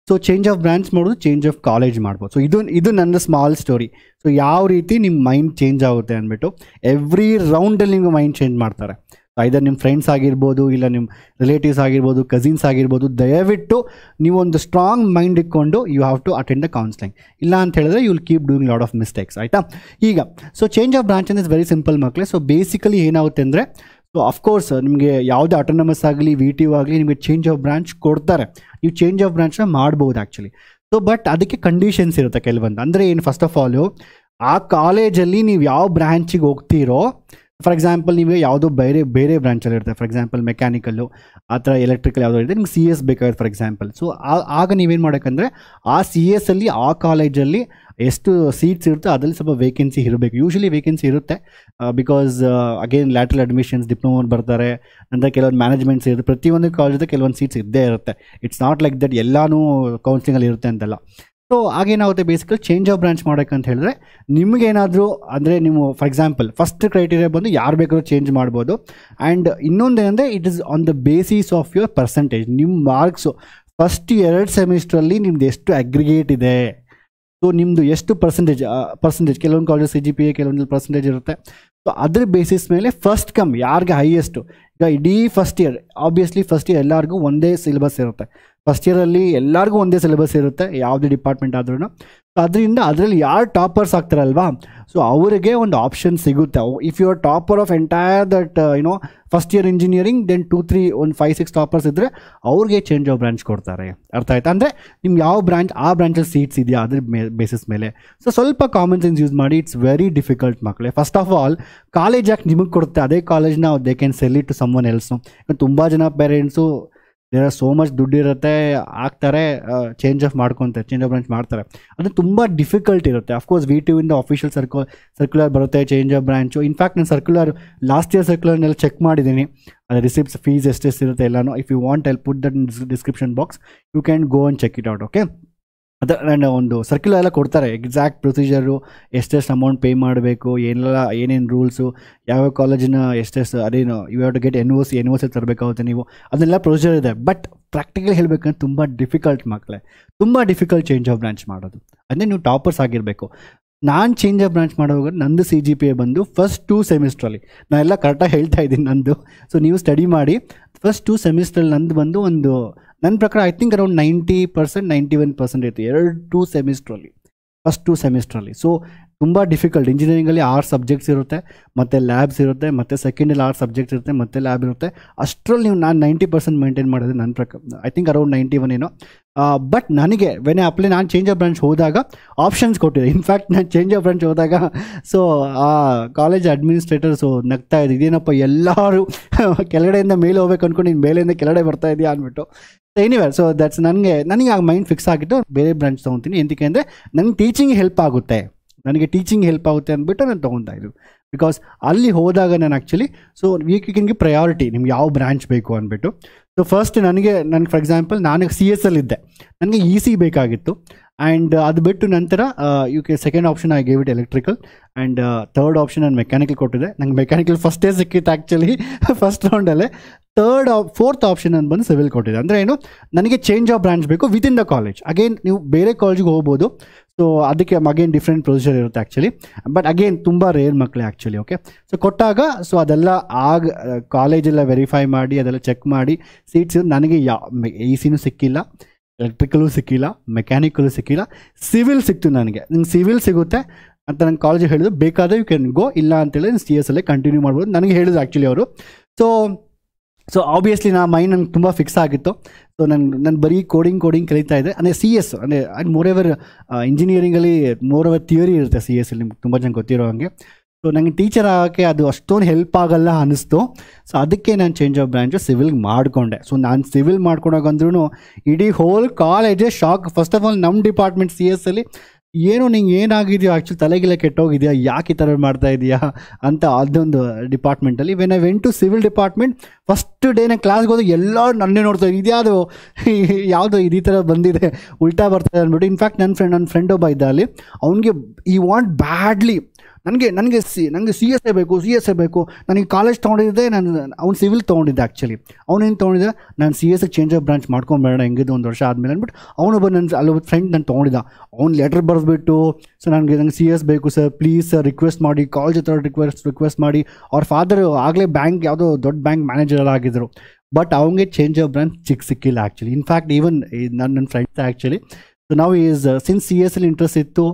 So change of branch ಮಾಡೋದು, ಚೇಂಜ್ ಆಫ್ ಕಾಲೇಜ್ ಮಾಡ್ಬೋದು. ಸೊ ಇದು ನನ್ನ ಸ್ಮಾಲ್ ಸ್ಟೋರಿ. ಸೊ ಯಾವ ರೀತಿ ನಿಮ್ಮ ಮೈಂಡ್ ಚೇಂಜ್ ಆಗುತ್ತೆ ಅಂದ್ಬಿಟ್ಟು ಎವ್ರಿ ರೌಂಡಲ್ಲಿ ನಿಮಗೆ ಮೈಂಡ್ ಚೇಂಜ್ ಮಾಡ್ತಾರೆ. ಐದರ್ ನಿಮ್ಮ ಫ್ರೆಂಡ್ಸ್ ಆಗಿರ್ಬೋದು, ಇಲ್ಲ ನಿಮ್ಮ ರಿಲೇಟಿವ್ಸ್ ಆಗಿರ್ಬೋದು, ಕಸಿನ್ಸ್ ಆಗಿರ್ಬೋದು. ದಯವಿಟ್ಟು ನೀವೊಂದು ಸ್ಟ್ರಾಂಗ್ ಮೈಂಡ್ ಇಟ್ಕೊಂಡು you have to attend the counselling. ಇಲ್ಲ ಅಂತ ಹೇಳಿದ್ರೆ you will keep doing lot of mistakes. ಆಯಿತಾ. ಈಗ ಸೊ ಚೇಂಜ್ ಆಫ್ ಬ್ರಾಂಚ್ ಅಂದರೆ ವೆರಿ ಸಿಂಪಲ್ ಮಕ್ಕಳೇ. ಸೊ ಬೇಸಿಕಲಿ ಏನಾಗುತ್ತೆ ಅಂದರೆ, ಸೊ ಅಫ್ಕೋರ್ಸ್ ನಿಮಗೆ ಯಾವುದೇ ಆಟೋನಮಸ್ ಆಗಲಿ VTU ಆಗಲಿ ನಿಮಗೆ ಚೇಂಜ್ ಆಫ್ ಬ್ರಾಂಚ್ ಕೊಡ್ತಾರೆ. ನೀವು ಚೇಂಜ್ ಆಫ್ ಬ್ರಾಂಚ್ನ ಮಾಡ್ಬೋದು ಆ್ಯಕ್ಚುಲಿ. ಸೊ ಬಟ್ ಅದಕ್ಕೆ ಕಂಡೀಷನ್ಸ್ ಇರುತ್ತೆ ಕೆಲವೊಂದು. ಅಂದರೆ ಏನು, ಫಸ್ಟ್ ಆಫ್ ಆಲು ಆ ಕಾಲೇಜಲ್ಲಿ ನೀವು ಯಾವ ಬ್ರ್ಯಾಂಚಿಗೆ ಹೋಗ್ತೀರೋ, ಫಾರ್ ಎಕ್ಸಾಂಪಲ್ ನೀವು ಯಾವುದೋ ಬೇರೆ ಬ್ರಾಂಚಲ್ಲಿ ಇರುತ್ತೆ. ಫಾರ್ ಎಕ್ಸಾಂಪಲ್ ಮೆಕ್ಯಾನಿಕಲ್ಲು ಆ ಥರ, ಎಲೆಕ್ಟ್ರಿಕಲ್ ಯಾವುದೋ ಇದೆ, ನಿಮ್ಗೆ CS ಬೇಕಾಗುತ್ತೆ ಫಾರ್ ಎಕ್ಸಾಂಪಲ್. ಸೊ ಆಗ ನೀವೇನು ಮಾಡೋಕ್ಕಂದರೆ ಆ CS ಅಲ್ಲಿ ಆ ಕಾಲೇಜಲ್ಲಿ ಎಷ್ಟು ಸೀಟ್ಸ್ ಇರುತ್ತೋ ಅದರಲ್ಲಿ ಸ್ವಲ್ಪ ವೇಕೆನ್ಸಿ ಇರಬೇಕು. ಯೂಶಲಿ ವೇಕೆನ್ಸಿ ಇರುತ್ತೆ, because again lateral admissions diploma ಬರ್ತಾರೆ, ನಂತರ ಕೆಲವೊಂದು ಮ್ಯಾನೇಜ್ಮೆಂಟ್ಸ್ ಇರುತ್ತೆ. ಪ್ರತಿಯೊಂದು ಕಾಲೇಜಲ್ಲಿ ಕೆಲವೊಂದು ಸೀಟ್ಸ್ ಇದ್ದೇ ಇರುತ್ತೆ. ಇಟ್ಸ್ ನಾಟ್ ಲೈಕ್ ದಟ್ ಎಲ್ಲನೂ ಕೌನ್ಸಿಲಿಂಗಲ್ಲಿ ಇರುತ್ತೆ ಅಂತೆಲ್ಲ. ಸೊ ಆಗೇನಾಗುತ್ತೆ, ಬೇಸಿಕಲಿ ಚೇಂಜ್ ಆಫ್ ಬ್ರಾಂಚ್ ಮಾಡೋಕ್ಕಂತ ಹೇಳಿದ್ರೆ ನಿಮಗೇನಾದರೂ ಅಂದರೆ ನೀವು ಫಾರ್ ಎಕ್ಸಾಂಪಲ್ ಫಸ್ಟ್ ಕ್ರೈಟೀರಿಯಾ ಬಂದು ಯಾರು ಬೇಕಾದ್ರೂ ಚೇಂಜ್ ಮಾಡ್ಬೋದು. ಆ್ಯಂಡ್ ಇನ್ನೊಂದೇನೆಂದರೆ it is on the basis of your percentage. ನಿಮ್ಮ ಮಾರ್ಕ್ಸು ಫಸ್ಟ್ 2 ಸೆಮಿಸ್ಟ್ರಲ್ಲಿ ನಿಮ್ದು ಎಷ್ಟು ಅಗ್ರಿಗೇಟ್ ಇದೆ, ಸೊ ನಿಮ್ಮದು ಎಷ್ಟು ಪರ್ಸೆಂಟೇಜ್ ಕೆಲವೊಂದು ಕಾಲೇಜ್ CGPA ಕೆಲವೊಂದು ಪರ್ಸೆಂಟೇಜ್ ಇರುತ್ತೆ. ಸೊ ಅದ್ರ ಬೇಸಿಸ್ ಮೇಲೆ ಫಸ್ಟ್ ಕಮ್ ಯಾರಿಗೆ ಹೈಯೆಸ್ಟು, ಈಗ ಇಡೀ first year obviously first year ಎಲ್ಲರಿಗೂ ಒಂದೇ ಸಿಲೆಬಸ್ ಇರುತ್ತೆ. ಫಸ್ಟ್ ಇಯರಲ್ಲಿ ಎಲ್ಲರಿಗೂ ಒಂದೇ ಸಿಲೆಬಸ್ ಇರುತ್ತೆ ಯಾವುದೇ ಡಿಪಾರ್ಟ್ಮೆಂಟ್ ಆದ್ರೂ. ಸೊ ಅದರಿಂದ ಅದರಲ್ಲಿ ಯಾರು ಟಾಪರ್ಸ್ ಆಗ್ತಾರಲ್ವಾ, ಸೊ ಅವರಿಗೆ ಒಂದು ಆಪ್ಷನ್ ಸಿಗುತ್ತೆ. If you are topper of entire that first year engineering, then 2-3 ಒಂದು 5-6 ಟಾಪರ್ಸ್ ಇದ್ದರೆ ಅವ್ರಿಗೆ ಚೇಂಜ್ ಆಫ್ ಬ್ರಾಂಚ್ ಕೊಡ್ತಾರೆ. ಅರ್ಥ ಆಯ್ತಾ? ಅಂದರೆ ನಿಮ್ಗೆ ಯಾವ ಬ್ರಾಂಚ್ ಆ ಬ್ರಾಂಚಲ್ಲಿ ಸೀಟ್ಸ್ ಇದೆಯಾ ಅದ್ರ ಬೇಸಿಸ್ ಮೇಲೆ. ಸೊ ಸ್ವಲ್ಪ ಕಾಮನ್ ಸೆನ್ಸ್ ಯೂಸ್ ಮಾಡಿ. ಇಟ್ಸ್ ವೆರಿ ಡಿಫಿಕಲ್ಟ್ ಮಕ್ಕಳೇ. ಫಸ್ಟ್ ಆಫ್ ಆಲ್ ಕಾಲೇಜ್ ಯಾಕೆ ನಿಮಗೆ ಕೊಡುತ್ತೆ, ಅದೇ ಕಾಲೇಜ್ನ they can sell it to some one else. ತುಂಬ ಜನ parents there are so much ದುಡ್ಡು ಇರುತ್ತೆ, ಆಗ್ತಾರೆ, ಚೇಂಜ್ ಆಫ್ ಬ್ರಾಂಚ್ ಮಾಡ್ತಾರೆ. ಅದು ತುಂಬ ಡಿಫಿಕಲ್ಟ್ ಇರುತ್ತೆ. ಅಫ್ಕೋರ್ಸ್ VTU ಇಂದ ಆಫಿಷಿಯಲ್ ಸರ್ಕ್ಯುಲರ್ ಬರುತ್ತೆ ಚೇಂಜ್ ಆಫ್ ಬ್ರಾಂಚು. ಇನ್ಫ್ಯಾಕ್ಟ್ ನಾನು ಸರ್ಕ್ಯುಲರ್ ಲಾಸ್ಟ್ ಇಯರ್ ಸರ್ಕ್ಯುಲರ್ನೆಲ್ಲ ಚೆಕ್ ಮಾಡಿದ್ದೀನಿ, ಅದು ರಿಸಿಪ್ಟ್ಸ್ ಫೀಸ್ ಎಷ್ಟೆಷ್ಟಿರುತ್ತೆ ಎಲ್ಲನೂ. If you want I'll put that in description box, you can go and check it out. Okay, ಅದರ ಒಂದು ಸರ್ಕ್ಯುಲರ್ ಎಲ್ಲ ಕೊಡ್ತಾರೆ, ಎಕ್ಸಾಕ್ಟ್ ಪ್ರೊಸೀಜರು, ಎಷ್ಟೆಷ್ಟು ಅಮೌಂಟ್ ಪೇ ಮಾಡಬೇಕು, ಏನೇನು ರೂಲ್ಸು, ಯಾವ್ಯಾವ ಕಾಲೇಜಿನ ಎಷ್ಟೆಷ್ಟು, ಅದೇನು you have to get NOC ತರಬೇಕಾಗುತ್ತೆ ನೀವು, ಅದನ್ನೆಲ್ಲ ಪ್ರೊಸೀಜರ್ ಇದೆ. ಬಟ್ ಪ್ರಾಕ್ಟಿಕಲ್ ಹೇಳಬೇಕಂದ್ರೆ ತುಂಬ ಡಿಫಿಕಲ್ಟ್ ಮಕ್ಕಳೇ, ತುಂಬ ಡಿಫಿಕಲ್ಟ್ ಚೇಂಜ್ ಆಫ್ ಬ್ರಾಂಚ್ ಮಾಡೋದು. ಅದೇ ನೀವು ಟಾಪರ್ಸ್ ಆಗಿರಬೇಕು. ನಾನು ಚೇಂಜ್ ಆಫ್ ಬ್ರಾಂಚ್ ಮಾಡುವಾಗ ನಂದು CGPA ಬಂದು ಫಸ್ಟ್ 2 ಸೆಮಿಸ್ಟ್ರಲ್ಲಿ, ನಾನೆಲ್ಲ ಕರೆಕ್ಟಾಗಿ ಹೇಳ್ತಾ ಇದ್ದೀನಿ ನಂದು. ಸೊ ನೀವು ಸ್ಟಡಿ ಮಾಡಿ. ಫಸ್ಟ್ 2 ಸೆಮಿಸ್ಟ್ರಲ್ಲಿ ನಂದು ಬಂದು ಒಂದು ನನ್ನ ಪ್ರಕಾರ ಐ ಥಿಂಕ್ ಅರೌಂಡ್ 90%, 91% ಇತ್ತು 2 ಸೆಮಿಸ್ಟ್ರಲ್ಲಿ, ಫಸ್ಟ್ 2 ಸೆಮಿಸ್ಟ್ರಲ್ಲಿ. ಸೊ ತುಂಬ ಡಿಫಿಕಲ್ಟ್. ಇಂಜಿನಿಯರಿಂಗಲ್ಲಿ 6 ಸಬ್ಜೆಕ್ಟ್ಸ್ ಇರುತ್ತೆ, ಮತ್ತು ಲ್ಯಾಬ್ಸ್ ಇರುತ್ತೆ, ಮತ್ತು ಸೆಕೆಂಡಲ್ಲಿ 6 ಸಬ್ಜೆಕ್ಟ್ಸ್ ಇರುತ್ತೆ, ಮತ್ತು ಲ್ಯಾಬ್ ಇರುತ್ತೆ. ಅಷ್ಟರಲ್ಲಿ ನೀವು ನಾನು 90% ಮೇಂಟೈನ್ ಮಾಡಿದೆ ನನ್ನ ಪ್ರಕಾರ. ಐ ಥಿಂಕ್ ಅರೌಂಡ್ 91 ಏನೋ. ಬಟ್ ನನಗೆ ವೆನ್ ನಾನು ಚೇಂಜ್ ಆಫ್ ಬ್ರಾಂಚ್ ಹೋದಾಗ ಆಪ್ಷನ್ಸ್ ಕೊಟ್ಟಿದೆ. ಇನ್ಫ್ಯಾಕ್ಟ್ ನಾನು ಚೇಂಜ್ ಆಫ್ ಬ್ರಾಂಚ್ ಹೋದಾಗ ಸೊ ಆ ಕಾಲೇಜ್ ಅಡ್ಮಿನಿಸ್ಟ್ರೇಟರ್ಸು ನಗ್ತಾ ಇದೆ, ಇದೇನಪ್ಪ ಎಲ್ಲರೂ ಕೆಳಗಡೆಯಿಂದ ಮೇಲೆ ಹೋಗ್ಬೇಕು ಅಂದ್ಕೊಂಡು ನೀನು ಮೇಲೆಯಿಂದ ಕೆಳಗಡೆ ಬರ್ತಾ ಇದೆಯಾ ಅಂದ್ಬಿಟ್ಟು. ಎನಿವೆ, ಸೊ ದಟ್ಸ್ ನನಗೆ ಆ ಮೈಂಡ್ ಫಿಕ್ಸ್ ಆಗಿತ್ತು, ಬೇರೆ ಬ್ರಾಂಚ್ ತೊಗೊತೀನಿ. ಎಂತಕ್ಕೆ ಅಂದರೆ ನನಗೆ ಟೀಚಿಂಗ್ ಹೆಲ್ಪ್ ಆಗುತ್ತೆ ಅಂದ್ಬಿಟ್ಟು ನಾನು ತೊಗೊತಾ ಇದ್ದು. ಬಿಕಾಸ್ ಅಲ್ಲಿ ಹೋದಾಗ ನಾನು ಆ್ಯಕ್ಚುಲಿ ಸೊ ವೀಕಿಗೆ ಪ್ರಯಾರಿಟಿ ನಿಮ್ಗೆ ಯಾವ ಬ್ರಾಂಚ್ ಬೇಕು ಅಂದ್ಬಿಟ್ಟು. ಸೊ ಫಸ್ಟ್ ನನಗೆ ಫಾರ್ ಎಕ್ಸಾಂಪಲ್ ನಾನು CS ಅಲ್ಲಿದ್ದೆ, ನನಗೆ EC ಬೇಕಾಗಿತ್ತು. ಆ್ಯಂಡ್ ಅದು ಬಿಟ್ಟು ನಂತರ second option I gave it electrical. And third option ನಾನು ಮೆಕ್ಯಾನಿಕಲ್ ಕೊಟ್ಟಿದ್ದೆ. ನಂಗೆ ಮೆಕ್ಯಾನಿಕಲ್ ಫಸ್ಟೇ ಸಿಕ್ಕಿತ್ತು ಆ್ಯಕ್ಚುಲಿ ಫಸ್ಟ್ ರೌಂಡಲ್ಲೇ. ಫೋರ್ತ್ ಆಪ್ಷನ್ ನಾನು ಬಂದು ಸಿವಿಲ್ ಕೊಟ್ಟಿದ್ದೆ. ಅಂದರೆ ಏನು, ನನಗೆ ಚೇಂಜ್ ಆಫ್ ಬ್ರಾಂಚ್ ಬೇಕು ವಿತಿನ್ ದ ಕಾಲೇಜ್. ಅಗೇನ್ ನೀವು ಬೇರೆ ಕಾಲೇಜಿಗೆ ಹೋಗ್ಬೋದು, ಸೊ ಅದಕ್ಕೆ ಅಗೇನ್ ಡಿಫ್ರೆಂಟ್ ಪ್ರೊಸೀಜರ್ ಇರುತ್ತೆ ಆ್ಯಕ್ಚುಲಿ. ಬಟ್ ಅಗೇನ್ ತುಂಬ ರೇರ್ ಮಕ್ಕಳೇ ಆ್ಯಕ್ಚುಲಿ. ಓಕೆ, ಸೊ ಕೊಟ್ಟಾಗ ಸೊ ಅದೆಲ್ಲ ಕಾಲೇಜೆಲ್ಲ ವೆರಿಫೈ ಮಾಡಿ ಅದೆಲ್ಲ ಚೆಕ್ ಮಾಡಿ ಸೀಟ್ಸ್ ನನಗೆ ECನೂ ಸಿಕ್ಕಿಲ್ಲ, ಎಲೆಕ್ಟ್ರಿಕಲು ಸಿಕ್ಕಿಲ್ಲ, ಮೆಕ್ಯಾನಿಕಲು ಸಿಕ್ಕಿಲ್ಲ, ಸಿವಿಲ್ ಸಿಕ್ತು ನನಗೆ. ನಿಂಗೆ ಸಿವಿಲ್ ಸಿಗುತ್ತೆ ಅಂತ ನಂಗೆ ಕಾಲೇಜಿಗೆ ಹೇಳಿದ್ರು, ಬೇಕಾದರೆ ಯು ಕ್ಯಾನ್ ಗೋ, ಇಲ್ಲ ಅಂತೇಳಿ CS ಅಲ್ಲೇ ಕಂಟಿನ್ಯೂ ಮಾಡ್ಬೋದು ನನಗೆ ಹೇಳಿದ್ರು ಆ್ಯಕ್ಚುಲಿ ಅವರು. ಸೊ ಆಬ್ವಿಯಸ್ಲಿ ಮೈಂಡ್ ನಂಗೆ ತುಂಬ ಫಿಕ್ಸ್ ಆಗಿತ್ತು. ಸೊ ನಾನು ಬರೀ ಕೋಡಿಂಗ್ ಕಲಿತಾ ಇದ್ದೆ. ಅಂದರೆ CS ಅಂದರೆ ಆ್ಯಂಡ್ ಮೋರೆವರ್ ಇಂಜಿನಿಯರಿಂಗಲ್ಲಿ ಮೋರೆವರ್ ಥಿಯರಿ ಇರುತ್ತೆ CS ಅಲ್ಲಿ, ನಿಮ್ಗೆ ತುಂಬ ಜನ ಗೊತ್ತಿರೋ ಹಾಗೆ. ಸೊ ನನಗೆ ಟೀಚರ್ ಆಗೋಕ್ಕೆ ಅದು ಅಷ್ಟೊಂದು ಹೆಲ್ಪ್ ಆಗಲ್ಲ ಅನ್ನಿಸ್ತು. ಸೊ ಅದಕ್ಕೆ ನಾನು ಚೇಂಜ್ ಆಫ್ ಬ್ರಾಂಚು ಸಿವಿಲ್ಗೆ ಮಾಡಿಕೊಂಡೆ. ಸೊ ನಾನು ಸಿವಿಲ್ ಮಾಡ್ಕೊಂಡಾಗಂದ್ರೂ ಇಡೀ ಹೋಲ್ ಕಾಲೇಜೇ ಶಾಕ್. ಫಸ್ಟ್ ಆಫ್ ಆಲ್ ನಮ್ಮ ಡಿಪಾರ್ಟ್ಮೆಂಟ್ CS ಅಲ್ಲಿ ಏನೋ ನಿಂಗೆ ಏನಾಗಿದೆಯೋ ಆ್ಯಕ್ಚುಲಿ ತಲೆಗೆಲ್ಲ ಕೆಟ್ಟೋಗಿದೆಯಾ, ಯಾಕೆ ಈ ಥರ ಮಾಡ್ತಾ ಇದೆಯಾ ಅಂತ ಅದೊಂದು ಡಿಪಾರ್ಟ್ಮೆಂಟಲ್ಲಿ. When I went to civil department, first day ನಾನು ಕ್ಲಾಸ್ಗೆ ಹೋದಾಗ ಎಲ್ಲರೂ ನನ್ನೇ ನೋಡ್ತಾರೆ, ಯಾವುದೋ ಈ ಥರ ಬಂದಿದೆ, ಉಲ್ಟಾ ಬರ್ತಾಯಿದೆ ಅಂದ್ಬಿಟ್ಟು. ಇನ್ಫ್ಯಾಕ್ಟ್ ನನ್ನ ಫ್ರೆಂಡ್ ಒಬ್ಬ ಇದ್ದ ಅಲ್ಲಿ, ಅವ್ನಿಗೆ ಈ ವಾಂಟ್ ಬ್ಯಾಡ್ಲಿ ನನಗೆ CS ಬೇಕು. ನನಗೆ ಕಾಲೇಜ್ ತೊಗೊಂಡಿದ್ದೆ, ಅವ್ನು ಸಿವಿಲ್ ತೊಗೊಂಡಿದ್ದೆ ಆ್ಯಕ್ಚುಲಿ. ಅವನೇನು ತೊಗೊಂಡಿದ್ದೆ, ನಾನು CS ಚೇಂಜ್ ಆಫ್ ಬ್ರಾಂಚ್ ಮಾಡ್ಕೊಂಬೇಡ ಹೆಂಗಿದ್ದು 1 ವರ್ಷ ಆದಮೇಲೆ ಅಂದ್ಬಿಟ್ಟು ಅವನೊಬ್ಬ ಅಲ್ಲೊಬ್ಬ ಫ್ರೆಂಡ್ ನಾನು ತೊಗೊಂಡಿದ್ದ. ಅವ್ನು ಲೆಟ್ರ್ ಬರೆದ್ಬಿಟ್ಟು, ಸೊ ನನಗೆ CS ಬೇಕು ಸರ್, ಪ್ಲೀಸ್ ಸರ್ ರಿಕ್ವೆಸ್ಟ್ ಮಾಡಿ, ಕಾಲೇಜ್ ಹತ್ರ ರಿಕ್ವೆಸ್ಟ್ ಮಾಡಿ. ಅವ್ರ ಫಾದರ್ ಆಗಲೇ ಬ್ಯಾಂಕ್ ಯಾವುದೋ ದೊಡ್ಡ ಬ್ಯಾಂಕ್ ಮ್ಯಾನೇಜರ್ ಆಗಿದ್ದರು. ಬಟ್ ಅವನಿಗೆ ಚೇಂಜ್ ಆಫ್ ಬ್ರಾಂಚ್ ಸಿಕ್ಕಿಲ್ಲ ಆ್ಯಕ್ಚುಲಿ. ಇನ್ಫ್ಯಾಕ್ಟ್ ಈವನ್ ನನ್ನ ಫ್ರೆಂಡ್ಸ್ ಆ್ಯಕ್ಚುಲಿ. ಸೊ ನಾವು ಸಿನ್ಸ್ CS ಅಲ್ಲಿ ಇಂಟ್ರೆಸ್ಟ್ ಇತ್ತು,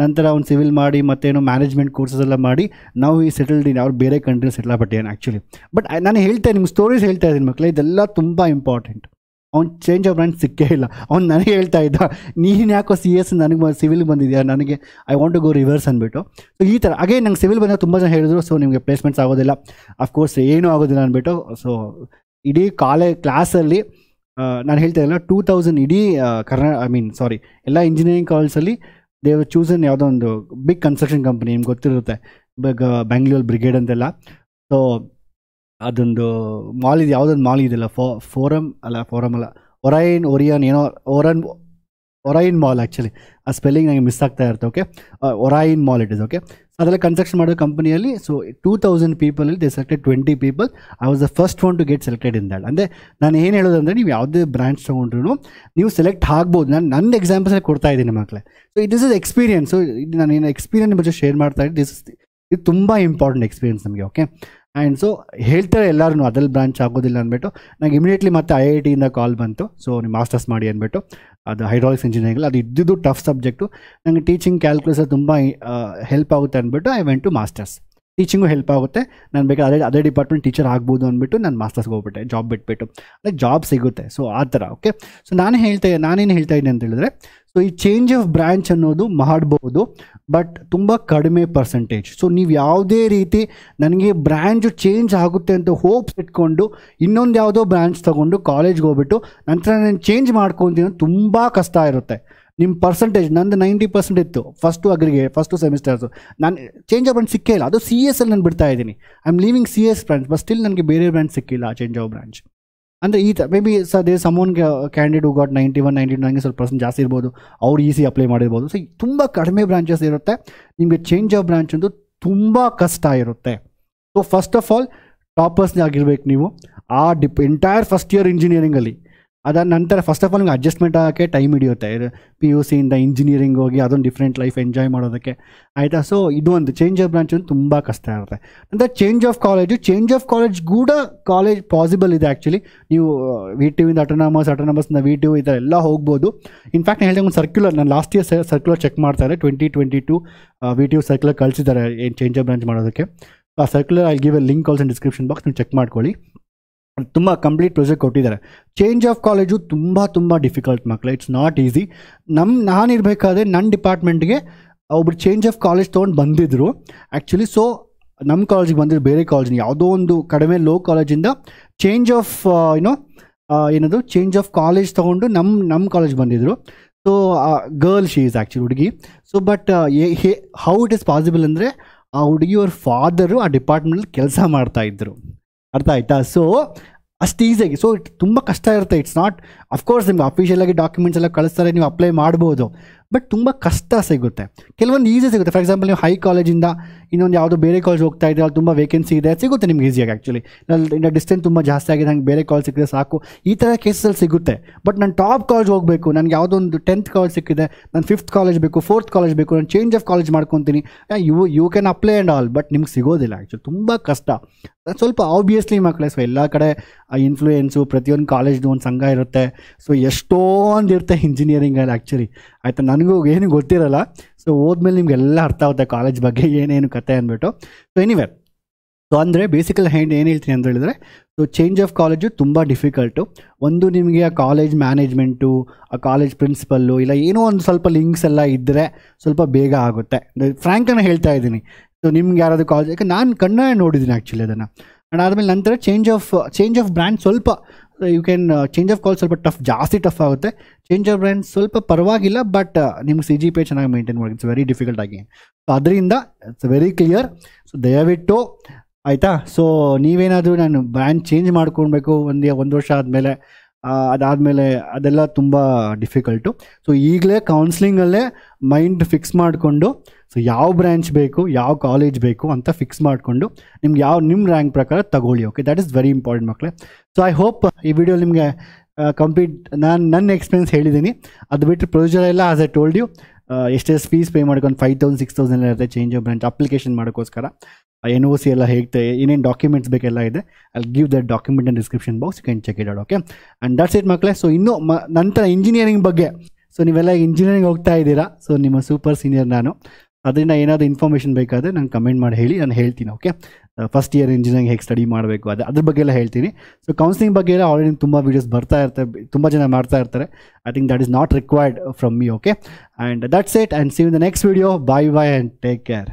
ನಂತರ ಅವ್ನು ಸಿವಿಲ್ ಮಾಡಿ ಮತ್ತೇನೋ ಮ್ಯಾನೇಜ್ಮೆಂಟ್ ಕೋರ್ಸಸ್ ಎಲ್ಲ ಮಾಡಿ ನಾವು ಸೆಟಲ್ಡ್ ಅವ್ರು ಬೇರೆ ಕಂಟ್ರಿ ಸೆಟ್ಲ್ ಆಗ್ಬಿಟ್ಟೇನು ಆ್ಯಕ್ಚುಲಿ. ಬಟ್ ನಾನು ನಿಮ್ಗೆ ಸ್ಟೋರೀಸ್ ಹೇಳ್ತಾ ಇದ್ದೀನಿ ಮಕ್ಕಳೇ, ಇದೆಲ್ಲ ತುಂಬ ಇಂಪಾರ್ಟೆಂಟ್. ಅವ್ನು ಚೇಂಜ್ ಆಫ್ ಬ್ರಾಂಚ್ ಸಿಕ್ಕೇ ಇಲ್ಲ. ಅವ್ನು ನನಗೆ ಹೇಳ್ತಾ ಇದ್ದ, ನೀನು ಯಾಕೋ CS ನನಗೆ ಸಿವಿಲ್ ಬಂದಿದೆಯಾ, ನನಗೆ I want to go reverse ಅಂದ್ಬಿಟ್ಟು. ಸೊ ಈ ಥರ ಅಗೇನ್ ನಂಗೆ ಸಿವಿಲ್ ಬಂದಾಗ ತುಂಬ ಜನ ಹೇಳಿದ್ರು, ಸೊ ನಿಮಗೆ ಪ್ಲೇಸ್ಮೆಂಟ್ಸ್ ಆಗೋದಿಲ್ಲ, ಅಫ್ಕೋರ್ಸ್ ಏನೂ ಆಗೋದಿಲ್ಲ ಅಂದ್ಬಿಟ್ಟು. ಸೊ ಇಡೀ ಕ್ಲಾಸಲ್ಲಿ ನಾನು ಹೇಳ್ತಾ ಇಲ್ಲ 2000 ಇಡೀ ಎಲ್ಲ ಇಂಜಿನಿಯರಿಂಗ್ ಕಾಲೇಜಲ್ಲಿ ದೇ ಹ್ಯಾವ್ ಚೂಸನ್ ಯಾವುದೋ ಒಂದು ಬಿಗ್ ಕನ್ಸ್ಟ್ರಕ್ಷನ್ ಕಂಪ್ನಿ, ನಿಮ್ಗೆ ಗೊತ್ತಿರುತ್ತೆ, ಬ್ಯಾಂಗ್ಳೂರ್ ಬ್ರಿಗೇಡ್ ಅಂತೆಲ್ಲ. ಸೊ ಅದೊಂದು ಮಾಲ್ ಇದೆ, ಯಾವುದೊಂದು ಮಾಲ್ ಇದೆಯಲ್ಲ, ಫೋರಮ್ ಅಲ್ಲ ಒರೈನ್ ಮಾಲ್ ಆ್ಯಕ್ಚುಲಿ. ಆ ಸ್ಪೆಲ್ಲಿಂಗ್ ನನಗೆ ಮಿಸ್ ಆಗ್ತಾ ಇರುತ್ತೆ. Okay, Orion mall it is. Okay, ಅದೆಲ್ಲ ಕನ್ಸ್ಟ್ರಕ್ಷನ್ ಮಾಡೋ ಕಂಪನಿಯಲ್ಲಿ. ಸೊ 2000 ಪೀಪಲಲ್ಲಿ they selected 20 people. I was the first one to get selected in that. ಅಂದರೆ ನಾನು ಏನು ಹೇಳೋದಂದರೆ, ನೀವು ಯಾವುದೇ ಬ್ರಾಂಚ್ ತೊಗೊಂಡ್ರು ನೀವು ಸೆಲೆಕ್ಟ್ ಆಗ್ಬೋದು. ನನ್ನ ಎಕ್ಸಾಂಪಲ್ಸಲ್ಲಿ ಕೊಡ್ತಾ ಇದ್ದೀನಿ ಮಕ್ಕಳೇ. So this is experience. ನಾನು ಏನು ಎಕ್ಸ್ಪೀರಿಯನ್ಸ್ ಬಗ್ಗೆ ಶೇರ್ ಮಾಡ್ತಾ ಇದ್ದೀನಿ. ಇದು ತುಂಬ ಇಂಪಾರ್ಟೆಂಟ್ ಎಕ್ಸ್ಪೀರಿಯನ್ಸ್ ನಮಗೆ. ಓಕೆ. ಆ್ಯಂಡ್ ಸೊ ಹೇಳ್ತಾರೆ ಎಲ್ಲರೂ ಅದಲ್ಲಿ ಬ್ರಾಂಚ್ ಆಗೋದಿಲ್ಲ ಅಂದ್ಬಿಟ್ಟು. ನಂಗೆ ಇಮಿಡಿಯೇಟ್ಲಿ ಮತ್ತೆ IITಯಿಂದ ಕಾಲ್ ಬಂತು. ಸೊ ನೀವು ಮಾಸ್ಟರ್ಸ್ ಮಾಡಿ ಅಂದ್ಬಿಟ್ಟು. ಅದು ಹೈಡ್ರಾಲಿಕ್ಸ್ ಇಂಜಿನಿಯರಿಂಗ್, ಅದು ಇದ್ದಿದ್ದು ಟಫ್ ಸಬ್ಜೆಕ್ಟು. ನನಗೆ ಟೀಚಿಂಗ್ ಕ್ಯಾಲ್ಕುಲಸ್ ತುಂಬ ಹೆಲ್ಪ್ ಆಗುತ್ತೆ ಅಂದ್ಬಿಟ್ಟು I went to masters. Teaching help ಆಗುತ್ತೆ, ನಾನು ಬೇಕಾದ್ರೆ ಅದೇ ಡಿಪಾರ್ಟ್ಮೆಂಟ್ ಟೀಚರ್ ಆಗ್ಬೋದು ಅಂದ್ಬಿಟ್ಟು ನಾನು ಮಾಸ್ಟರ್ಸ್ಗೆ ಹೋಗ್ಬಿಟ್ಟೆ, ಜಾಬ್ ಬಿಟ್ಬಿಟ್ಟು. ಅಂದರೆ ಜಾಬ್ ಸಿಗುತ್ತೆ. ಸೊ ಆ ಥರ. ಓಕೆ. ಸೊ ನಾನೇನು ಹೇಳ್ತಾ ಇದ್ದೀನಿ ಅಂತ ಹೇಳಿದ್ರೆ, ಸೊ ಈ ಚೇಂಜ್ ಆಫ್ ಬ್ರ್ಯಾಂಚ್ ಅನ್ನೋದು ಮಾಡ್ಬೋದು, ಬಟ್ ತುಂಬ ಕಡಿಮೆ ಪರ್ಸೆಂಟೇಜ್. ಸೊ ನೀವು ಯಾವುದೇ ರೀತಿ ನನಗೆ ಬ್ರ್ಯಾಂಚು ಚೇಂಜ್ ಆಗುತ್ತೆ ಅಂತ ಹೋಪ್ಸ್ ಇಟ್ಕೊಂಡು ಇನ್ನೊಂದು ಯಾವುದೋ ಬ್ರ್ಯಾಂಚ್ ತೊಗೊಂಡು ಕಾಲೇಜ್ಗೆ ಹೋಗ್ಬಿಟ್ಟು ನಂತರ ನಾನು ಚೇಂಜ್ ಮಾಡ್ಕೊತೀನಿ, ತುಂಬ ಕಷ್ಟ ಇರುತ್ತೆ. ನಿಮ್ಮ ಪರ್ಸೆಂಟೇಜ್ ನಂದು 90% ಇತ್ತು ಫಸ್ಟು ಫಸ್ಟು ಸೆಮಿಸ್ಟರ್ಸು. ನಾನು ಚೇಂಜ್ ಆಫ್ ಬ್ರಾಂಚ್ ಸಿಕ್ಕೇ ಇಲ್ಲ. ಅದು CS ಅಲ್ಲಿ ನಾನು ಬಿಡ್ತಾ ಇದ್ದೀನಿ. I am leaving CS branch, but still ನನಗೆ ಬೇರೆ ಬ್ರಾಂಚ್ ಸಿಕ್ಕಿಲ್ಲ ಚೇಂಜ್ ಆಫ್ ಬ್ರಾಂಚ್. ಅಂದರೆ ಈ ಥರ ಮೇ ಬಿ ಸಮೋನ್ಗೆ ಕ್ಯಾಂಡಿಡೇಟ್ ಹೂ ಗಾಟ್ 91, 92 ನನಗೆ ಸ್ವಲ್ಪ ಪರ್ಸೆಂಟ್ ಜಾಸ್ತಿ ಇರ್ಬೋದು, ಅವ್ರು ಈಸಿ ಅಪ್ಲೈ ಮಾಡಿರ್ಬೋದು. ಸೊ ತುಂಬ ಕಡಿಮೆ ಬ್ರಾಂಚಸ್ ಇರುತ್ತೆ. ನಿಮಗೆ ಚೇಂಜ್ ಆಫ್ ಬ್ರಾಂಚ್ ಅಂತೂ ತುಂಬ ಕಷ್ಟ ಇರುತ್ತೆ. ಸೊ ಫಸ್ಟ್ ಆಫ್ ಆಲ್ ಟಾಪರ್ಸ್ನೇ ಆಗಿರ್ಬೇಕು ನೀವು ಆ ಎಂಟೈರ್ ಫಸ್ಟ್ ಇಯರ್ ಇಂಜಿನಿಯರಿಂಗಲ್ಲಿ. ಅದಾದ ನಂತರ ಫಸ್ಟ್ ಆಫ್ ಆಲ್ ನಿಮ್ಗೆ ಅಡ್ಜಸ್ಟ್ಮೆಂಟ್ ಆಗೋಕ್ಕೆ ಟೈಮ್ ಹಿಡಿಯುತ್ತೆ. PUC ಇಂದ ಇಂಜಿನಿಯರಿಂಗ್ ಹೋಗಿ ಅದೊಂದು ಡಿಫ್ರೆಂಟ್ ಲೈಫ್ ಎಂಜಾಯ್ ಮಾಡೋದಕ್ಕೆ, ಆಯಿತಾ. ಸೊ ಇದು ಒಂದು ಚೇಂಜ್ ಆಫ್ ಬ್ರಾಂಚ್ ತುಂಬ ಕಷ್ಟ ಇರುತ್ತೆ. ಅಂದರೆ ಚೇಂಜ್ ಆಫ್ ಕಾಲೇಜ್ ಕೂಡ ಕಾಲೇಜ್ ಪಾಸಿಬಲ್ ಇದೆ ಆ್ಯಕ್ಚುಲಿ. ನೀವು VTU ಇಂದ ಅಟೋನಮಸ್ನ VTU ಈ ಥರ ಎಲ್ಲ ಹೋಗ್ಬೋದು. ಇನ್ಫ್ಯಾಕ್ಟ್ ನಾನು ಹೇಳಿದೆ ಒಂದು ಸರ್ಕ್ಯುಲರ್, ನಾನು ಲಾಸ್ಟ್ ಇಯರ್ ಸರ್ಕ್ಯುಲರ್ ಚೆಕ್ ಮಾಡ್ತಾರೆ, 2022 VTU ಸರ್ಕ್ಯುಲರ್ ಕಳಿಸಿದ್ದಾರೆ ಏನು ಚೇಂಜ್ ಆಫ್ ಬ್ರಾಂಚ್ ಮಾಡೋದಕ್ಕೆ. ಆ circular I give a link also in description box, ನೀವು ಚೆಕ್ ಮಾಡ್ಕೊಳ್ಳಿ. ತುಂಬ ಕಂಪ್ಲೀಟ್ ಪ್ರೊಜೆಕ್ಟ್ ಕೊಟ್ಟಿದ್ದಾರೆ. ಚೇಂಜ್ ಆಫ್ ಕಾಲೇಜು ತುಂಬ ಡಿಫಿಕಲ್ಟ್ ಮಕ್ಕಳು. It's not easy. ನಾನಿರಬೇಕಾದ್ರೆ ನನ್ನ ಡಿಪಾರ್ಟ್ಮೆಂಟ್ಗೆ ಒಬ್ರು ಚೇಂಜ್ ಆಫ್ ಕಾಲೇಜ್ ತೊಗೊಂಡು ಬಂದಿದ್ದರು ಆ್ಯಕ್ಚುಲಿ. ಸೊ ನಮ್ಮ ಕಾಲೇಜಿಗೆ ಬಂದಿದ್ರು, ಬೇರೆ ಕಾಲೇಜಿನ ಯಾವುದೋ ಒಂದು ಕಡಿಮೆ ಲೋ ಕಾಲೇಜಿಂದ change of change of college ತೊಗೊಂಡು ನಮ್ಮ ಕಾಲೇಜ್ ಬಂದಿದ್ದರು. So girl she is actually ಹುಡುಗಿ. So but how it is possible ಅಂದರೆ, ಆ ಹುಡುಗಿಯವ್ರ ಫಾದರು ಆ ಡಿಪಾರ್ಟ್ಮೆಂಟಲ್ಲಿ ಕೆಲಸ ಮಾಡ್ತಾಯಿದ್ರು. ಅರ್ಥ ಆಯ್ತಾ. ಸೊ ಅಷ್ಟು ಈಸಿಯಾಗಿ. ಸೊ ತುಂಬ ಕಷ್ಟ ಇರುತ್ತೆ. ಇಟ್ಸ್ ನಾಟ್, ಅಫ್ಕೋರ್ಸ್ ನಿಮ್ಗೆ ಅಫಿಷಿಯಲಾಗಿ ಡಾಕ್ಯುಮೆಂಟ್ಸ್ ಎಲ್ಲ ಕಳಿಸ್ತಾರೆ, ನೀವು ಅಪ್ಲೈ ಮಾಡ್ಬೋದು, ಬಟ್ ತುಂಬ ಕಷ್ಟ ಸಿಗುತ್ತೆ. ಕೆಲವೊಂದು ಈಸಿ ಸಿಗುತ್ತೆ. ಫಾರ್ ಎಕ್ಸಾಂಪಲ್ ನೀವು ಹೈ ಕಾಲೇಜಿಂದ ಇನ್ನೊಂದು ಯಾವುದೋ ಬೇರೆ ಕಾಲೇಜ್ ಹೋಗ್ತಾ ಇದ್ದರೆ ಅಲ್ಲಿ ತುಂಬ ವೇಕೆನ್ಸಿ ಇದೆ, ಸಿಗುತ್ತೆ ನಿಮ್ಗೆ ಈಸಿಯಾಗಿ. ಆ್ಯಕ್ಚುಲಿ ಇನ್ನು ಡಿಸ್ಟೆನ್ಸ್ ತುಂಬ ಜಾಸ್ತಿ ಆಗಿದೆ, ನಂಗೆ ಬೇರೆ ಕಾಲೇಜ್ ಸಿಕ್ಕಿದ್ರೆ ಸಾಕು, ಈ ಥರ ಕೇಸಲ್ಲಿ ಸಿಗುತ್ತೆ. ಬಟ್ ನಾನು ಟಾಪ್ ಕಾಲೇಜ್ ಹೋಗಬೇಕು, ನನಗೆ ಯಾವುದೋ ಒಂದು 10th ಕಾಲೇಜ್ ಸಿಕ್ಕಿದೆ, ನಾನು 5th ಕಾಲೇಜ್ ಬೇಕು, 4th ಕಾಲೇಜ್ ಬೇಕು, ನಾನು ಚೇಂಜ್ ಆಫ್ ಕಾಲೇಜ್ ಮಾಡ್ಕೊತೀನಿ, you can apply and all, but ನಿಮ್ಗೆ ಸಿಗೋದಿಲ್ಲ ಆ್ಯಕ್ಚುಲಿ. ತುಂಬ ಕಷ್ಟ ಸ್ವಲ್ಪ ಆಬ್ವಿಯಸ್ಲಿ ಮಕ್ಕಳೇ. ಸೊ ಎಲ್ಲ ಕಡೆ ಆ ಇನ್ಫ್ಲೂಯೆನ್ಸು, ಪ್ರತಿಯೊಂದು ಕಾಲೇಜ್ದು ಒಂದು ಸಂಘ ಇರುತ್ತೆ. ಸೊ ಎಷ್ಟೊಂದು ಇರುತ್ತೆ ಇಂಜಿನಿಯರಿಂಗಲ್ಲಿ ಆ್ಯಕ್ಚುಲಿ, ಆಯಿತಾ. ನನಗೂ ಏನು ಗೊತ್ತಿರಲ್ಲ. ಸೊ ಹೋದ್ಮೇಲೆ ನಿಮಗೆಲ್ಲ ಅರ್ಥ ಆಗುತ್ತೆ ಕಾಲೇಜ್ ಬಗ್ಗೆ ಏನೇನು ಕತೆ ಅಂದ್ಬಿಟ್ಟು. ಸೊ ಎನಿವೆ, ಸೊ ಅಂದರೆ ಬೇಸಿಕಲ್ ಏನು ಹೇಳ್ತೀನಿ ಅಂತ ಹೇಳಿದ್ರೆ, ಸೊ ಚೇಂಜ್ ಆಫ್ ಕಾಲೇಜು ತುಂಬ ಡಿಫಿಕಲ್ಟು. ಒಂದು ನಿಮಗೆ ಆ ಕಾಲೇಜ್ ಮ್ಯಾನೇಜ್ಮೆಂಟು, ಆ ಕಾಲೇಜ್ ಪ್ರಿನ್ಸಿಪಲ್ಲು, ಇಲ್ಲ ಏನೋ ಒಂದು ಸ್ವಲ್ಪ ಲಿಂಕ್ಸ್ ಎಲ್ಲ ಇದ್ದರೆ ಸ್ವಲ್ಪ ಬೇಗ ಆಗುತ್ತೆ. ಫ್ರ್ಯಾಂಕನ್ನು ಹೇಳ್ತಾ ಇದ್ದೀನಿ. ಸೊ ನಿಮ್ಗೆ ಯಾರಾದರೂ ಕಾಲೇಜ್, ಯಾಕೆ ನಾನು ಕಣ್ಣೇ ನೋಡಿದ್ದೀನಿ ಆ್ಯಕ್ಚುಲಿ ಅದನ್ನು. ಆ್ಯಂಡ್ ಆದಮೇಲೆ ನಂತರ ಚೇಂಜ್ ಆಫ್ ಬ್ರ್ಯಾಂಡ್ ಸ್ವಲ್ಪ you can change of college ಸ್ವಲ್ಪ ಜಾಸ್ತಿ ಟಫ್ ಆಗುತ್ತೆ. ಚೇಂಜ್ ಆಫ್ ಬ್ರ್ಯಾಂಡ್ ಸ್ವಲ್ಪ ಪರವಾಗಿಲ್ಲ, ಬಟ್ ನಿಮ್ಗೆ CGPA ಚೆನ್ನಾಗಿ ಮೇಂಟೈನ್ ಮಾಡಿ. ಇಟ್ಸ್ ವೆರಿ ಡಿಫಿಕಲ್ಟ್ ಆಗಿ. ಸೊ ಅದರಿಂದ ಇಟ್ಸ್ ವೆರಿ ಕ್ಲಿಯರ್. ಸೊ ದಯವಿಟ್ಟು ಆಯಿತಾ. ಸೊ ನೀವೇನಾದರೂ ನಾನು ಬ್ರ್ಯಾಂಡ್ ಚೇಂಜ್ ಮಾಡ್ಕೊಳ್ಬೇಕು ಒಂದು ವರ್ಷ ಆದಮೇಲೆ, ಅದಾದಮೇಲೆ ಅದೆಲ್ಲ ತುಂಬ ಡಿಫಿಕಲ್ಟು. ಸೊ ಈಗಲೇ ಕೌನ್ಸ್ಲಿಂಗಲ್ಲೇ ಮೈಂಡ್ ಫಿಕ್ಸ್ ಮಾಡಿಕೊಂಡು, ಸೊ ಯಾವ ಬ್ರ್ಯಾಂಚ್ ಬೇಕು, ಯಾವ ಕಾಲೇಜ್ ಬೇಕು ಅಂತ ಫಿಕ್ಸ್ ಮಾಡಿಕೊಂಡು ನಿಮ್ಗೆ ನಿಮ್ಮ ರ್ಯಾಂಕ್ ಪ್ರಕಾರ ತಗೊಳ್ಳಿ. Okay, that is very important ಮಕ್ಕಳೇ. ಸೊ ಐ ಹೋಪ್ ಈ ವಿಡಿಯೋ ನಿಮಗೆ ಕಂಪ್ಲೀಟ್ ನನ್ನ ಎಕ್ಸ್ಪೀರಿಯನ್ಸ್ ಹೇಳಿದ್ದೀನಿ. ಅದು ಬಿಟ್ಟು ಪ್ರೊಸೀಜರ್ ಎಲ್ಲ ಆಸ್ ಐ ಟೋಲ್ಡ್ ಯು, ಎಷ್ಟೆಷ್ಟು ಫೀಸ್ ಪೇ ಮಾಡ್ಕೊಂಡು 5,000-6,000 ಎಲ್ಲ ಇರುತ್ತೆ ಚೇಂಜ್ ಆಫ್ ಬ್ರಾಂಚ್ ಅಪ್ಲಿಕೇಶನ್ ಮಾಡೋಕ್ಕೋಸ್ಕರ. NOC ಎಲ್ಲ ಹೇಗೆ ಏನೇನು ಡಾಕ್ಯುಮೆಂಟ್ಸ್ ಬೇಕೆಲ್ಲ ಇದೆ. I give that document in description box, you can check it out. Okay, and that's it ಮಕ್ಕಳೇ. ಸೊ ಇನ್ನೂ ನಂತರ ಇಂಜಿನಿಯರಿಂಗ್ ಬಗ್ಗೆ, ಸೊ ನೀವೆಲ್ಲ ಇಂಜಿನಿಯರಿಂಗ್ ಹೋಗ್ತಾ ಇದ್ದೀರಾ, ಸೊ ನಿಮ್ಮ ಸೂಪರ್ ಸೀನಿಯರ್ ನಾನು. ಅದರಿಂದ ಏನಾದರೂ ಇನ್ಫಾರ್ಮೇಷನ್ ಬೇಕಾದರೆ ನಾನು ಕಮೆಂಟ್ ಮಾಡಿ ಹೇಳಿ, ನಾನು ಹೇಳ್ತೀನಿ. ಓಕೆ, ಫಸ್ಟ್ ಇಯರ್ ಇಂಜಿನಿಯರಿಂಗ್ ಹೇಗೆ ಸ್ಟಡಿ ಮಾಡಬೇಕು ಅದ್ರ ಬಗ್ಗೆ ಎಲ್ಲ ಹೇಳ್ತೀನಿ. ಸೊ ಕೌನ್ಸಿಲಿಂಗ್ ಬಗ್ಗೆ ಎಲ್ಲ ಆಲ್ರೆಡಿ ತುಂಬ ವೀಡಿಯೋಸ್ ಬರ್ತಾ ಇರ್ತಾರೆ, ತುಂಬ ಜನ ಮಾಡ್ತಾ ಇರ್ತಾರೆ. I think that is not required from me. Okay, and that's it, and see you in the next video. Bye and take care.